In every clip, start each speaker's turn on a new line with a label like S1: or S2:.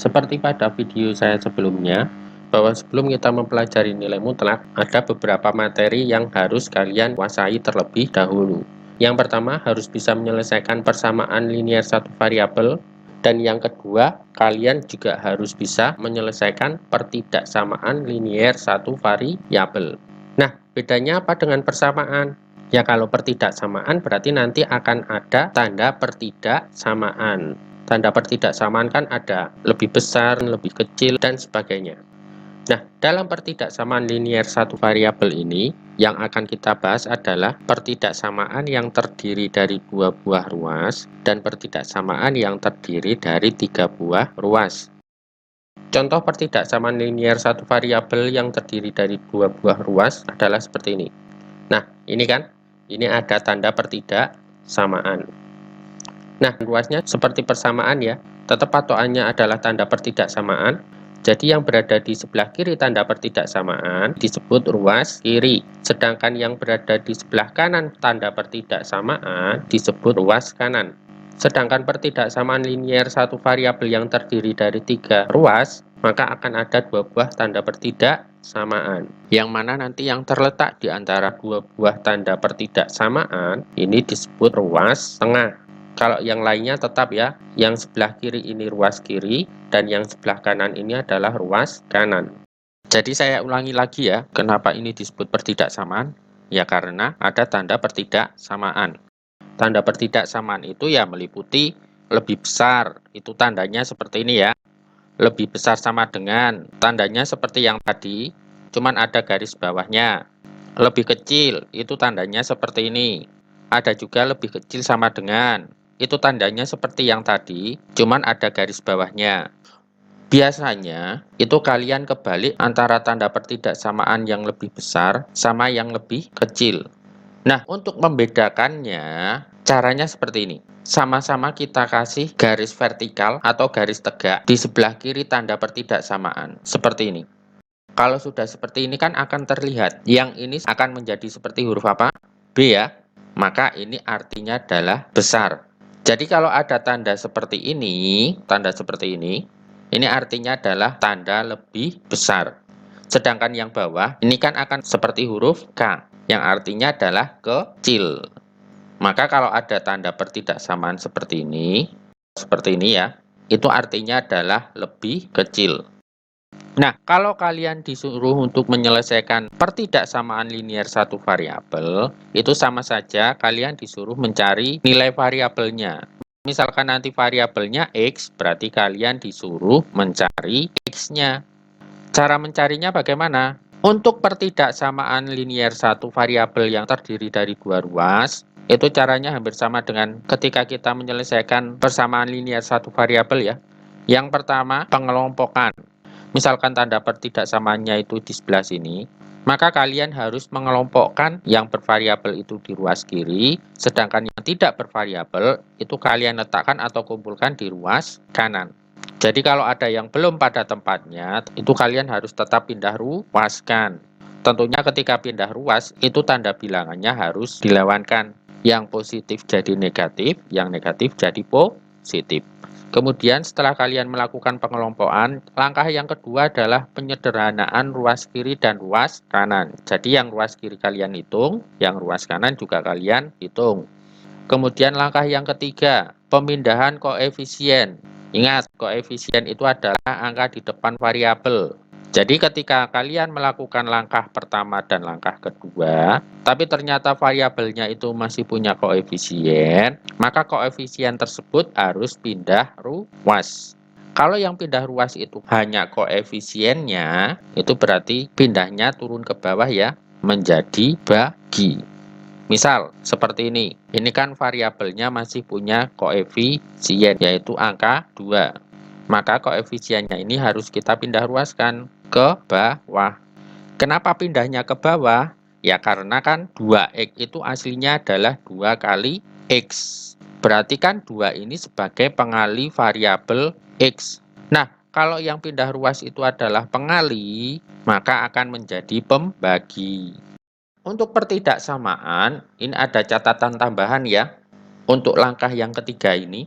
S1: Seperti pada video saya sebelumnya, bahwa sebelum kita mempelajari nilai mutlak, ada beberapa materi yang harus kalian kuasai terlebih dahulu. Yang pertama, harus bisa menyelesaikan persamaan linear satu variabel, dan yang kedua, kalian juga harus bisa menyelesaikan pertidaksamaan linear satu variabel. Nah, bedanya apa dengan persamaan? Ya, kalau pertidaksamaan berarti nanti akan ada tanda pertidaksamaan. Tanda pertidaksamaan kan ada lebih besar, lebih kecil, dan sebagainya. Nah, dalam pertidaksamaan linear satu variabel ini, yang akan kita bahas adalah pertidaksamaan yang terdiri dari dua buah ruas dan pertidaksamaan yang terdiri dari tiga buah ruas. Contoh pertidaksamaan linear satu variabel yang terdiri dari dua buah ruas adalah seperti ini. Nah, ini kan, ini ada tanda pertidaksamaan. Nah, ruasnya seperti persamaan ya, tetap patokannya adalah tanda pertidaksamaan. Jadi yang berada di sebelah kiri tanda pertidaksamaan disebut ruas kiri, sedangkan yang berada di sebelah kanan tanda pertidaksamaan disebut ruas kanan. Sedangkan pertidaksamaan linear satu variabel yang terdiri dari tiga ruas, maka akan ada dua buah tanda pertidaksamaan. Yang mana nanti yang terletak di antara dua buah tanda pertidaksamaan ini disebut ruas tengah. Kalau yang lainnya tetap ya, yang sebelah kiri ini ruas kiri, dan yang sebelah kanan ini adalah ruas kanan. Jadi saya ulangi lagi ya, kenapa ini disebut pertidaksamaan? Ya karena ada tanda pertidaksamaan. Tanda pertidaksamaan itu ya meliputi lebih besar, itu tandanya seperti ini ya. Lebih besar sama dengan, tandanya seperti yang tadi, cuman ada garis bawahnya. Lebih kecil, itu tandanya seperti ini. Ada juga lebih kecil sama dengan, itu tandanya seperti yang tadi, cuman ada garis bawahnya. Biasanya, itu kalian kebalik antara tanda pertidaksamaan yang lebih besar sama yang lebih kecil. Nah, untuk membedakannya, caranya seperti ini. Sama-sama kita kasih garis vertikal atau garis tegak di sebelah kiri tanda pertidaksamaan. Seperti ini. Kalau sudah seperti ini kan akan terlihat. Yang ini akan menjadi seperti huruf apa? B ya. Maka ini artinya adalah besar. Jadi kalau ada tanda seperti ini artinya adalah tanda lebih besar. Sedangkan yang bawah, ini kan akan seperti huruf K, yang artinya adalah kecil. Maka kalau ada tanda pertidaksamaan seperti ini ya, itu artinya adalah lebih kecil. Nah, kalau kalian disuruh untuk menyelesaikan pertidaksamaan linear satu variabel, itu sama saja kalian disuruh mencari nilai variabelnya. Misalkan nanti variabelnya X, berarti kalian disuruh mencari X-nya. Cara mencarinya bagaimana? Untuk pertidaksamaan linear satu variabel yang terdiri dari dua ruas, itu caranya hampir sama dengan ketika kita menyelesaikan persamaan linear satu variabel ya. Yang pertama, pengelompokan. Misalkan tanda pertidaksamaannya itu di sebelah sini, maka kalian harus mengelompokkan yang bervariabel itu di ruas kiri, sedangkan yang tidak bervariabel itu kalian letakkan atau kumpulkan di ruas kanan. Jadi kalau ada yang belum pada tempatnya, itu kalian harus tetap pindah ruaskan. Tentunya ketika pindah ruas, itu tanda bilangannya harus dilawankan. Yang positif jadi negatif, yang negatif jadi positif. Kemudian setelah kalian melakukan pengelompokan, langkah yang kedua adalah penyederhanaan ruas kiri dan ruas kanan. Jadi yang ruas kiri kalian hitung, yang ruas kanan juga kalian hitung. Kemudian langkah yang ketiga, pemindahan koefisien. Ingat, koefisien itu adalah angka di depan variabel. Jadi ketika kalian melakukan langkah pertama dan langkah kedua, tapi ternyata variabelnya itu masih punya koefisien, maka koefisien tersebut harus pindah ruas. Kalau yang pindah ruas itu hanya koefisiennya, itu berarti pindahnya turun ke bawah ya, menjadi bagi. Misal, seperti ini. Ini kan variabelnya masih punya koefisien, yaitu angka 2. Maka koefisiennya ini harus kita pindah ruaskan ke bawah. Kenapa pindahnya ke bawah? Ya karena kan 2X itu aslinya adalah 2 kali X. Berarti kan 2 ini sebagai pengali variabel X. Nah, kalau yang pindah ruas itu adalah pengali, maka akan menjadi pembagi. Untuk pertidaksamaan, ini ada catatan tambahan ya. Untuk langkah yang ketiga ini,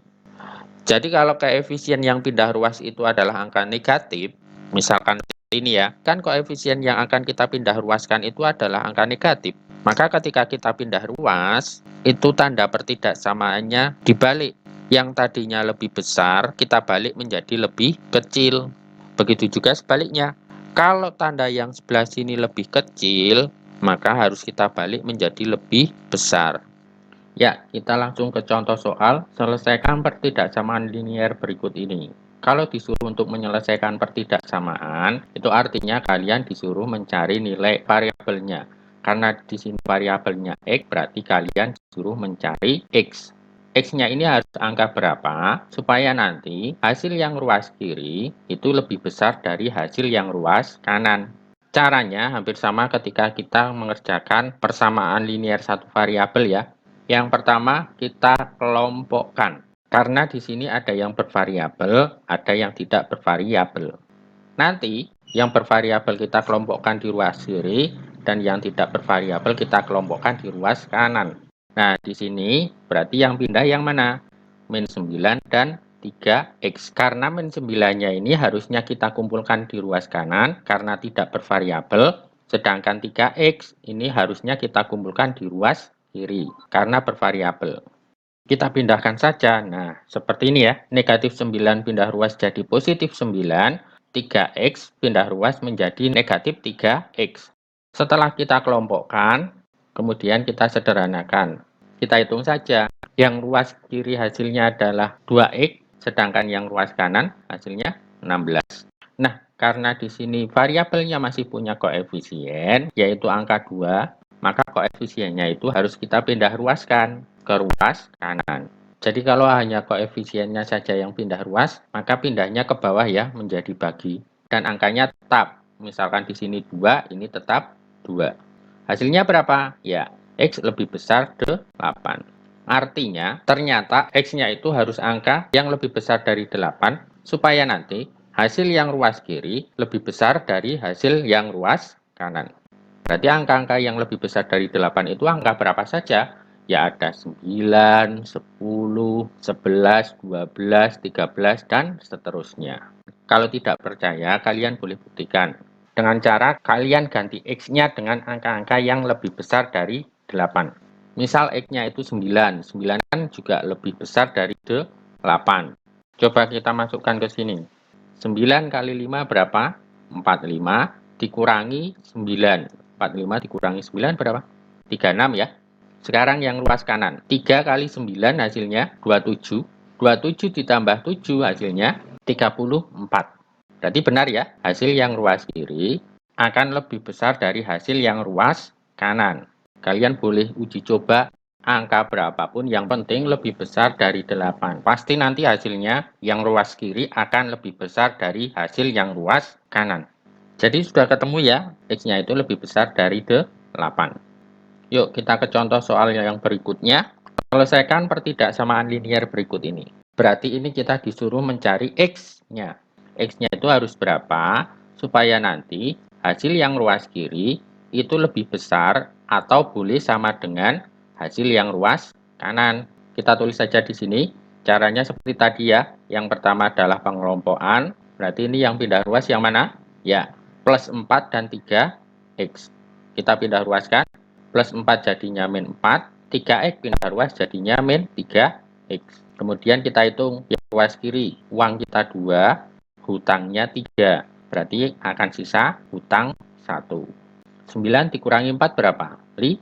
S1: Jadi kalau koefisien yang pindah ruas itu adalah angka negatif, misalkan ini ya, kan koefisien yang akan kita pindah ruaskan itu adalah angka negatif. Maka ketika kita pindah ruas, itu tanda pertidaksamaannya dibalik. Yang tadinya lebih besar, kita balik menjadi lebih kecil. Begitu juga sebaliknya. Kalau tanda yang sebelah sini lebih kecil, maka harus kita balik menjadi lebih besar. Ya, kita langsung ke contoh soal, selesaikan pertidaksamaan linier berikut ini. Kalau disuruh untuk menyelesaikan pertidaksamaan, itu artinya kalian disuruh mencari nilai variabelnya. Karena di sini variabelnya X, berarti kalian disuruh mencari X. X-nya ini harus angka berapa, supaya nanti hasil yang ruas kiri itu lebih besar dari hasil yang ruas kanan. Caranya hampir sama ketika kita mengerjakan persamaan linier satu variabel ya. Yang pertama, kita kelompokkan. Karena di sini ada yang bervariabel, ada yang tidak bervariabel. Nanti, yang bervariabel kita kelompokkan di ruas kiri, dan yang tidak bervariabel kita kelompokkan di ruas kanan. Nah, di sini berarti yang pindah yang mana? Min 9 dan 3X. Karena min 9-nya ini harusnya kita kumpulkan di ruas kanan, karena tidak bervariabel, sedangkan 3X ini harusnya kita kumpulkan di ruas kiri karena bervariabel. Kita pindahkan saja. Nah, seperti ini ya. Negatif 9 pindah ruas jadi positif 9. 3X pindah ruas menjadi negatif 3X. Setelah kita kelompokkan, kemudian kita sederhanakan. Kita hitung saja. Yang ruas kiri hasilnya adalah 2X, sedangkan yang ruas kanan hasilnya 16. Nah, karena di sini variabelnya masih punya koefisien, yaitu angka 2, maka koefisiennya itu harus kita pindah ruaskan ke ruas kanan. Jadi kalau hanya koefisiennya saja yang pindah ruas, maka pindahnya ke bawah ya, menjadi bagi. Dan angkanya tetap. Misalkan di sini 2, ini tetap 2. Hasilnya berapa? Ya, X lebih besar 8. Artinya, ternyata X-nya itu harus angka yang lebih besar dari 8, supaya nanti hasil yang ruas kiri lebih besar dari hasil yang ruas kanan. Berarti angka-angka yang lebih besar dari 8 itu angka berapa saja? Ya ada 9, 10, 11, 12, 13, dan seterusnya. Kalau tidak percaya, kalian boleh buktikan. Dengan cara kalian ganti X-nya dengan angka-angka yang lebih besar dari 8. Misal X-nya itu 9. 9 kan juga lebih besar dari 8. Coba kita masukkan ke sini. 9 kali 5 berapa? 45 dikurangi 9. 45 dikurangi 9 berapa? 36 ya. Sekarang yang ruas kanan. 3 kali 9 hasilnya 27. 27 ditambah 7 hasilnya 34. Berarti benar ya, hasil yang ruas kiri akan lebih besar dari hasil yang ruas kanan. Kalian boleh uji coba angka berapapun, yang penting lebih besar dari 8. Pasti nanti hasilnya yang ruas kiri akan lebih besar dari hasil yang ruas kanan. Jadi sudah ketemu ya, X-nya itu lebih besar dari 8. Yuk kita ke contoh soal yang berikutnya. Selesaikan pertidaksamaan linier berikut ini. Berarti ini kita disuruh mencari X-nya. X-nya itu harus berapa supaya nanti hasil yang ruas kiri itu lebih besar atau boleh sama dengan hasil yang ruas kanan. Kita tulis saja di sini. Caranya seperti tadi ya. Yang pertama adalah pengelompokan. Berarti ini yang pindah ruas yang mana? Ya, plus 4 dan 3X. Kita pindah ruaskan. Plus 4 jadinya min 4. 3X pindah ruas jadinya min 3X. Kemudian kita hitung yang ruas kiri. Uang kita 2, hutangnya 3. Berarti akan sisa hutang 1. 9 dikurangi 4 berapa? 5.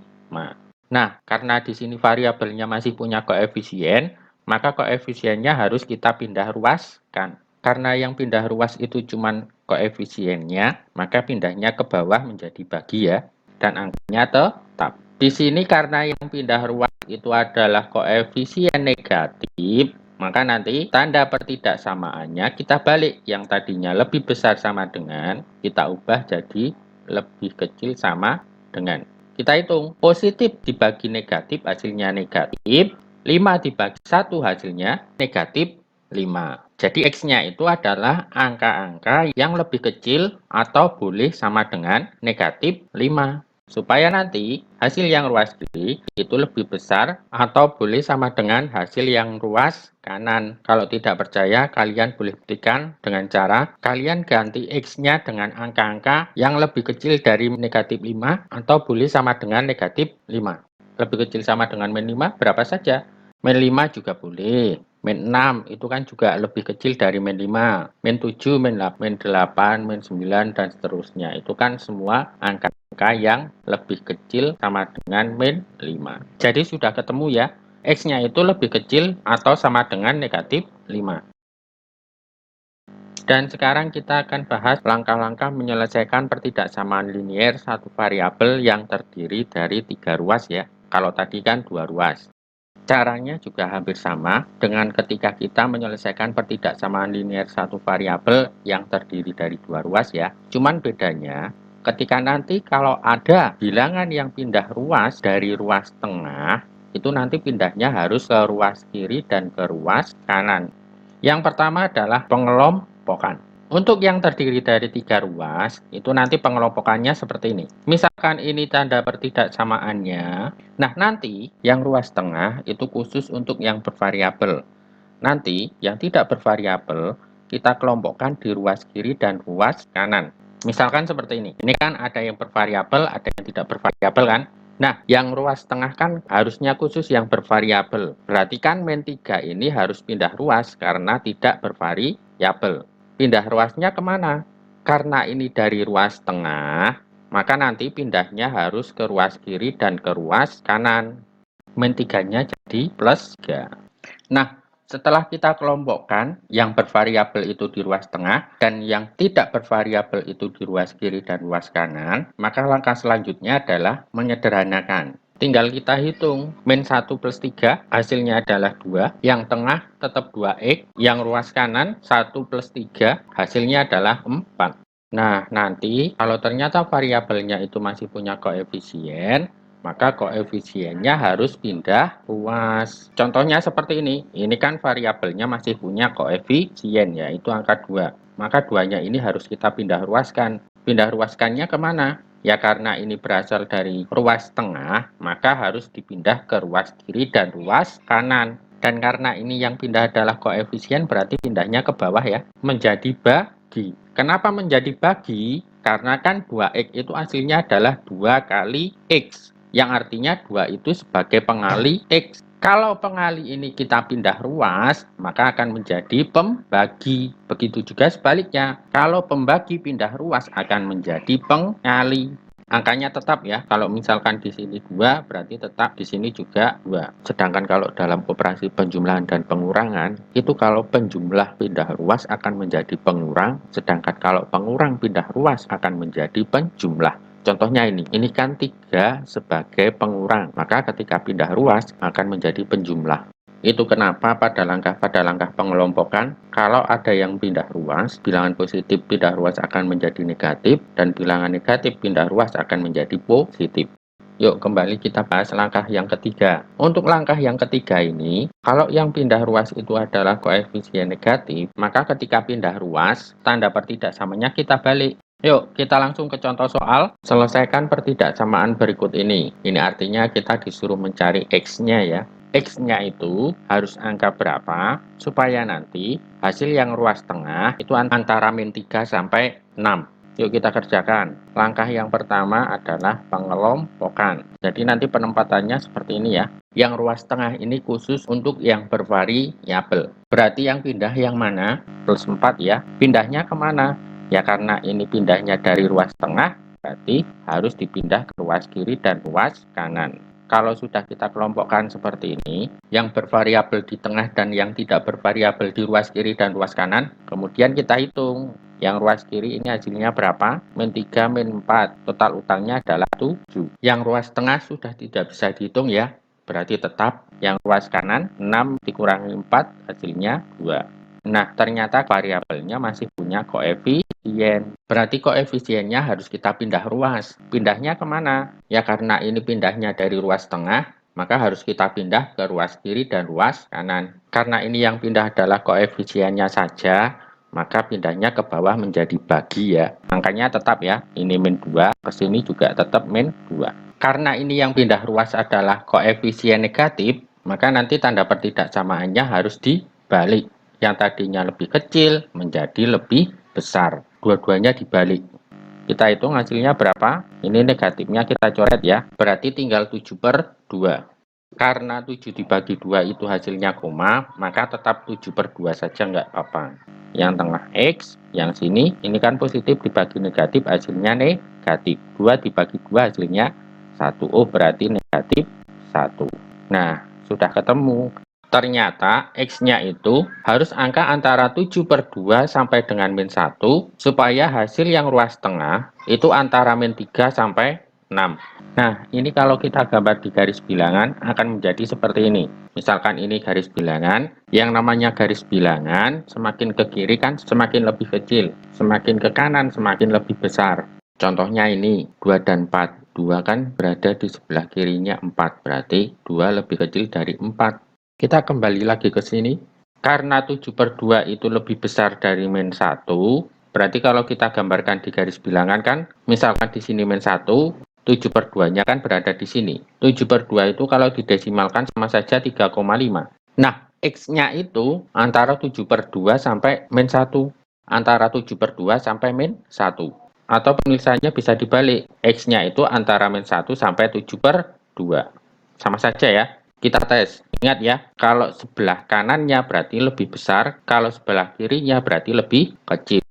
S1: Nah, karena di sini variabelnya masih punya koefisien, maka koefisiennya harus kita pindah ruaskan. Karena yang pindah ruas itu cuma koefisiennya, maka pindahnya ke bawah menjadi bagi ya, dan angkanya tetap. Di sini karena yang pindah ruas itu adalah koefisien negatif, maka nanti tanda pertidaksamaannya kita balik. Yang tadinya lebih besar sama dengan, kita ubah jadi lebih kecil sama dengan. Kita hitung, positif dibagi negatif hasilnya negatif, 5 dibagi 1 hasilnya negatif 5. Jadi X-nya itu adalah angka-angka yang lebih kecil atau boleh sama dengan negatif 5. supaya nanti hasil yang ruas kiri itu lebih besar atau boleh sama dengan hasil yang ruas kanan. Kalau tidak percaya, kalian boleh buktikan dengan cara kalian ganti X-nya dengan angka-angka yang lebih kecil dari negatif 5 atau boleh sama dengan negatif 5. Lebih kecil sama dengan min 5 berapa saja? Min 5 juga boleh. Min 6 itu kan juga lebih kecil dari min 5. Min 7, min 8, min 9, dan seterusnya. Itu kan semua angka yang lebih kecil sama dengan min 5. Jadi sudah ketemu ya, X-nya itu lebih kecil atau sama dengan negatif 5. Dan sekarang kita akan bahas langkah-langkah menyelesaikan pertidaksamaan linier satu variabel yang terdiri dari 3 ruas ya. Kalau tadi kan 2 ruas. Caranya juga hampir sama dengan ketika kita menyelesaikan pertidaksamaan linier satu variabel yang terdiri dari 2 ruas ya. Cuman bedanya ketika nanti kalau ada bilangan yang pindah ruas dari ruas tengah, itu nanti pindahnya harus ke ruas kiri dan ke ruas kanan. Yang pertama adalah pengelompokan. Untuk yang terdiri dari 3 ruas, itu nanti pengelompokannya seperti ini. Misalkan ini tanda pertidaksamaannya. Nah, nanti yang ruas tengah itu khusus untuk yang bervariabel. Nanti yang tidak bervariabel, kita kelompokkan di ruas kiri dan ruas kanan. Misalkan seperti ini. Ini kan ada yang bervariabel, ada yang tidak bervariabel kan? Nah, yang ruas tengah kan harusnya khusus yang bervariabel. Berarti kan min 3 ini harus pindah ruas karena tidak bervariabel. Pindah ruasnya kemana? Karena ini dari ruas tengah, maka nanti pindahnya harus ke ruas kiri dan ke ruas kanan. Min 3-nya jadi plus 3. Nah, setelah kita kelompokkan yang bervariabel itu di ruas tengah dan yang tidak bervariabel itu di ruas kiri dan ruas kanan, maka langkah selanjutnya adalah menyederhanakan. Tinggal kita hitung, min 1 plus 3 hasilnya adalah 2, yang tengah tetap 2x, yang ruas kanan 1 plus 3 hasilnya adalah 4. Nah, nanti kalau ternyata variabelnya itu masih punya koefisien, maka koefisiennya harus pindah ruas. Contohnya seperti ini. Ini kan variabelnya masih punya koefisien, yaitu angka 2. Maka 2-nya ini harus kita pindah ruaskan. Pindah ruaskannya kemana? Ya karena ini berasal dari ruas tengah, maka harus dipindah ke ruas kiri dan ruas kanan. Dan karena ini yang pindah adalah koefisien, berarti pindahnya ke bawah ya, menjadi bagi. Kenapa menjadi bagi? Karena kan 2x itu aslinya adalah 2 kali x, yang artinya 2 itu sebagai pengali X. Kalau pengali ini kita pindah ruas, maka akan menjadi pembagi. Begitu juga sebaliknya. Kalau pembagi pindah ruas akan menjadi pengali. Angkanya tetap ya. Kalau misalkan di sini 2, berarti tetap di sini juga 2. Sedangkan kalau dalam operasi penjumlahan dan pengurangan, itu kalau penjumlah pindah ruas akan menjadi pengurang, sedangkan kalau pengurang pindah ruas akan menjadi penjumlah. Contohnya ini kan 3 sebagai pengurang, maka ketika pindah ruas akan menjadi penjumlah. Itu kenapa pada langkah pengelompokan, kalau ada yang pindah ruas, bilangan positif pindah ruas akan menjadi negatif, dan bilangan negatif pindah ruas akan menjadi positif. Yuk kembali kita bahas langkah yang ketiga. Untuk langkah yang ketiga ini, kalau yang pindah ruas itu adalah koefisien negatif, maka ketika pindah ruas, tanda pertidaksamanya kita balik. Yuk, kita langsung ke contoh soal. Selesaikan pertidaksamaan berikut ini. Ini artinya kita disuruh mencari X-nya ya. X-nya itu harus angka berapa, supaya nanti hasil yang ruas tengah itu antara min 3 sampai 6. Yuk kita kerjakan. Langkah yang pertama adalah pengelompokan. Jadi nanti penempatannya seperti ini ya. Yang ruas tengah ini khusus untuk yang bervariabel. Berarti yang pindah yang mana? Plus 4 ya. Pindahnya kemana? Ya karena ini pindahnya dari ruas tengah, berarti harus dipindah ke ruas kiri dan ruas kanan. Kalau sudah kita kelompokkan seperti ini, yang bervariabel di tengah dan yang tidak bervariabel di ruas kiri dan ruas kanan, kemudian kita hitung. Yang ruas kiri ini hasilnya berapa? Min 3, min 4. Total utangnya adalah 7. Yang ruas tengah sudah tidak bisa dihitung ya, berarti tetap yang ruas kanan 6 dikurangi 4 hasilnya 2. Nah, ternyata variabelnya masih punya koefisien. Berarti koefisiennya harus kita pindah ruas. Pindahnya kemana? Ya karena ini pindahnya dari ruas tengah, maka harus kita pindah ke ruas kiri dan ruas kanan. Karena ini yang pindah adalah koefisiennya saja, maka pindahnya ke bawah menjadi bagi ya. Angkanya tetap ya, ini min 2, ke sini juga tetap min 2. Karena ini yang pindah ruas adalah koefisien negatif, maka nanti tanda pertidaksamaannya harus dibalik. Yang tadinya lebih kecil menjadi lebih besar. Dua-duanya dibalik. Kita hitung hasilnya berapa? Ini negatifnya kita coret ya. Berarti tinggal 7/2. Karena 7 dibagi 2 itu hasilnya koma, maka tetap 7/2 saja nggak apa-apa. Yang tengah X, yang sini, ini kan positif dibagi negatif hasilnya negatif. 2 dibagi 2 hasilnya 1. Oh, berarti negatif 1. Nah, sudah ketemu. Ternyata X-nya itu harus angka antara 7/2 sampai dengan min 1, supaya hasil yang ruas tengah itu antara min 3 sampai 6. Nah, ini kalau kita gambar di garis bilangan akan menjadi seperti ini. Misalkan ini garis bilangan, yang namanya garis bilangan semakin ke kiri kan semakin lebih kecil, semakin ke kanan semakin lebih besar. Contohnya ini 2 dan 4. 2 kan berada di sebelah kirinya 4, berarti 2 lebih kecil dari 4. Kita kembali lagi ke sini. Karena 7/2 itu lebih besar dari min 1, berarti kalau kita gambarkan di garis bilangan kan, misalkan di sini min 1, 7/2-nya kan berada di sini. 7/2 itu kalau didesimalkan sama saja 3,5. Nah, X-nya itu antara 7/2 sampai min 1. Antara 7/2 sampai min 1. Atau penulisannya bisa dibalik. X-nya itu antara min 1 sampai 7/2. Sama saja ya. Kita tes. Ingat ya, kalau sebelah kanannya berarti lebih besar, kalau sebelah kirinya berarti lebih kecil.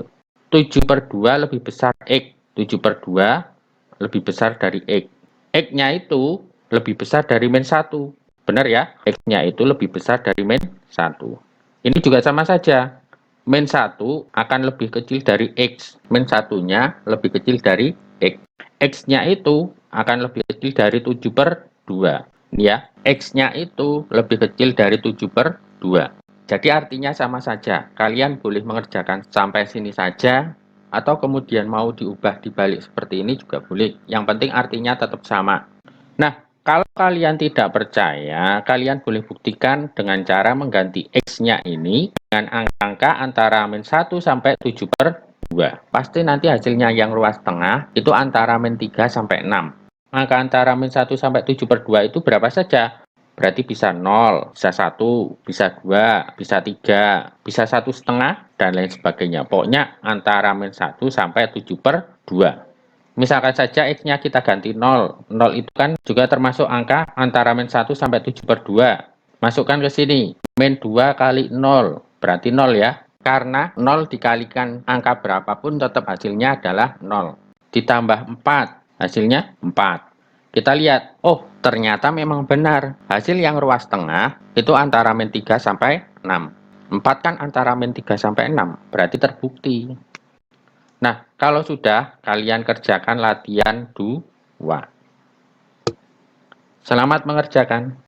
S1: 7/2 lebih besar X. 7/2 lebih besar dari X. X-nya itu lebih besar dari min 1. Benar ya? X-nya itu lebih besar dari min 1. Ini juga sama saja. Min 1 akan lebih kecil dari X. Min 1-nya lebih kecil dari X. X-nya itu akan lebih kecil dari 7/2. Ya, X-nya itu lebih kecil dari 7/2. Jadi artinya sama saja. Kalian boleh mengerjakan sampai sini saja, atau kemudian mau diubah dibalik seperti ini juga boleh. Yang penting artinya tetap sama. Nah, kalau kalian tidak percaya, kalian boleh buktikan dengan cara mengganti X-nya ini dengan angka antara min 1 sampai 7/2. Pasti nanti hasilnya yang ruas tengah itu antara min 3 sampai 6. Angka antara min 1 sampai 7/2 itu berapa saja? Berarti bisa 0, bisa 1, bisa 2, bisa 3, bisa 1,5, dan lain sebagainya. Pokoknya antara min 1 sampai 7/2. Misalkan saja X-nya kita ganti 0. 0 itu kan juga termasuk angka antara min 1 sampai 7/2. Masukkan ke sini. Min 2 kali 0. Berarti 0 ya. Karena 0 dikalikan angka berapapun tetap hasilnya adalah 0. Ditambah 4. Hasilnya 4. Kita lihat, oh ternyata memang benar. Hasil yang ruas tengah itu antara min 3 sampai 6. 4 kan antara min 3 sampai 6. Berarti terbukti. Nah, kalau sudah, kalian kerjakan latihan 2. Selamat mengerjakan.